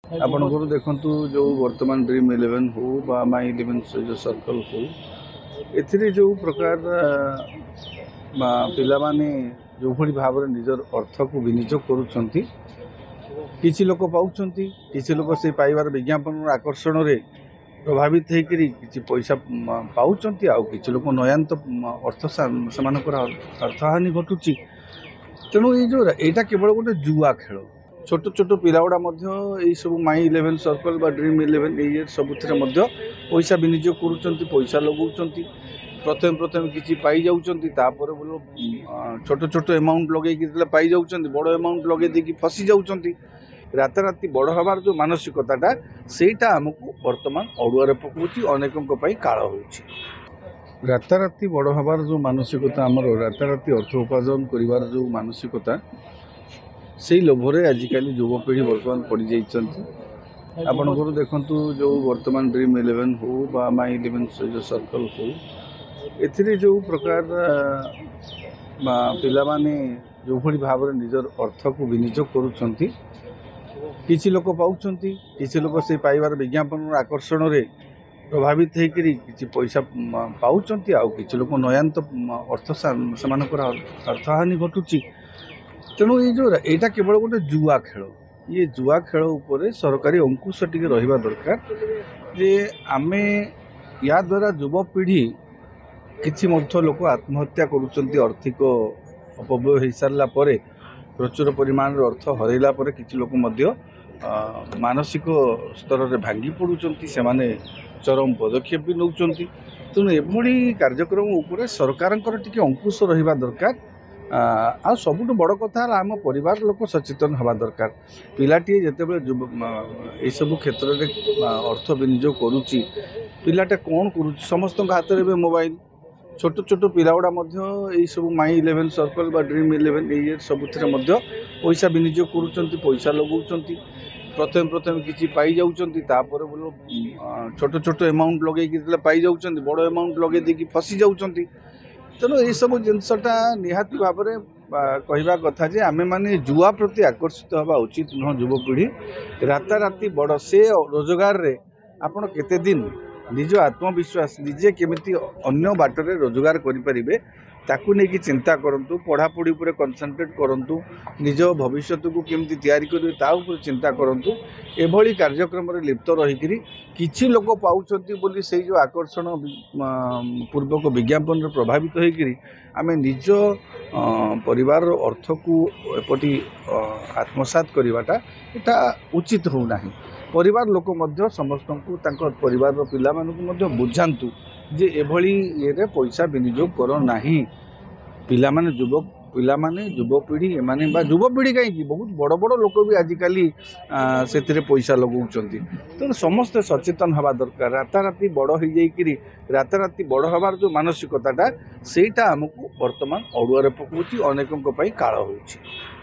ଆପଣଙ୍କର ଦେଖନ୍ତୁ ଯେଉଁ ବର୍ତ୍ତମାନ ଡ୍ରିମ୍ ଇଲେଭେନ୍ ହଉ ବା ମାଇ ଇଲେଭେନ୍ ଯେଉଁ ସର୍କଲ୍ ହଉ ଏଥିରେ ଯେଉଁ ପ୍ରକାର ପିଲାମାନେ ଯେଉଁଭଳି ଭାବରେ ନିଜର ଅର୍ଥକୁ ବିନିଯୋଗ କରୁଛନ୍ତି, କିଛି ଲୋକ ପାଉଛନ୍ତି, କିଛି ଲୋକ ସେ ପାଇବାର ବିଜ୍ଞାପନର ଆକର୍ଷଣରେ ପ୍ରଭାବିତ ହେଇକରି କିଛି ପଇସା ପାଉଛନ୍ତି, ଆଉ କିଛି ଲୋକ ନୟାନ୍ତ ଅର୍ଥ ସେମାନଙ୍କର ଅର୍ଥହାନି ଘଟୁଛି। ତେଣୁ ଏଇଟା କେବଳ ଗୋଟେ ଜୁଆ ଖେଳ। छोट छोट पिलागुड़ा सब माई इलेवेन सर्कल बा ड्रीम इलेवेन ये सबुथिरे पैसा विनियोग कर पैसा लगौं प्रथम प्रथम किसी पाई जाऊँगी बोलो छोट छोट एमाउंट लगे पाई जाऊँ बड़ एमाउंट लगे देखिए फसी जाऊँगी राताराति बड़ हबार जो मानसिकता सेटा आमको बर्तमान अड़ुआ पकाउची अनेकों काल हो राताराति बड़ हबार जो मानसिकता आमर राताराति अर्थ उपार्जन कर जो मानसिकता से लोभरे आजिकल युवपीढ़ी बर्तमान पड़ जाइए। आपणकर देखु जो वर्तमान ड्रीम इलेवेन हो बा माई इलेवेन जो सर्कल हो एथिरे जो प्रकार पिलामाने जो भली भाव निजर अर्थ को विनियोग करुछंती, किछि लोक पाउछंती, किछि लोक से पाइबार विज्ञापन आकर्षण रे प्रभावित होकर किसी पैसा पाउछंती, आउ किछि लोक नयांत अर्थ सेमानकर अर्थहानि घटुची। तेणु ये केवल गोटे जुआ खेल। ये जुआ खेल उपरे सरकारी अंकुश टी रहा दरकार जे आमे या द्वारा युवपीढ़ी किछि लोक आत्महत्या करुचंती आर्थिक अपव्यय हो सारा प्रचुर परिमाण अर्थ हरैला किछि लोक मानसिक स्तर में भांगी पड़ुचंती, सेमाने चरम पदक्षेप भी नौचंती। तेणु एभली कार्यक्रम उपरे सरकारंकर टिके अंकुश रहा दरकार। आ सबुठ बड़ कथा आम परिवार लोक सचेतन हवा दरकार। पिलाटी जितेबले यू क्षेत्र में अर्थ विनियोग करुच्ची, पिलाटा कौन करुच्ची, समस्त हाथ में मोबाइल, छोट छोट पिलागुड़ा सब माई इलेवेन सर्कल बा ड्रीम इलेवेन ये सबुथिरे पैसा विनियोग करुँच पैसा लगौं प्रथम प्रथम किसी पाई जाऊँगी बोलो छोट छोट एमाउंट लगे पाई जाऊँ बड़ एमाउंट लगे देखिए फसी जाऊँगी। तेणु ये सब जिनसटा निहाती भाव में कहवा कथा जे आमे माने जुआ प्रति आकर्षित हवा उचित नुह। युवपीढ़ी राताराति बड़ से रोजगार रे आपण केते दिन निज आत्मविश्वास निजे केमिति अन्य बाटरे रोजगार करें ताकू नहीं कि चिंता करंतु, पढ़ापढ़ी पर कनसेंट्रेट करंतु, निज भविष्य को केमिति तैयारी करेंगे ता ऊपर चिंता करंतु। एभली कार्यक्रम रे लिप्त रहीकि किछि लोक पाउछंती बोली से जो आकर्षण पूर्वक विज्ञापन रे प्रभावित होइकि आमे निज परिवार अर्थ को एपटी आत्मसात करवाटा एटा उचित हो नाही। परिवार लोक मध्य समस्त को परिवार पिला मानकु बुझातु जे एभली ये पैसा विनियोग कर नाही। पिलामाने युवपीढ़ी एमाने बा युवपीढ़ी कहीं बहुत बड़ बड़ लोक भी आजिकल से पैसा लगौंती। तेणु समस्ते सचेतन हवा दरकार। राताराति बड़ हो जाइकि राताराति बड़ हबार जो मानसिकता सेटा आमको बर्तमान अड़ुआ पकाउची अनेकों काल हो।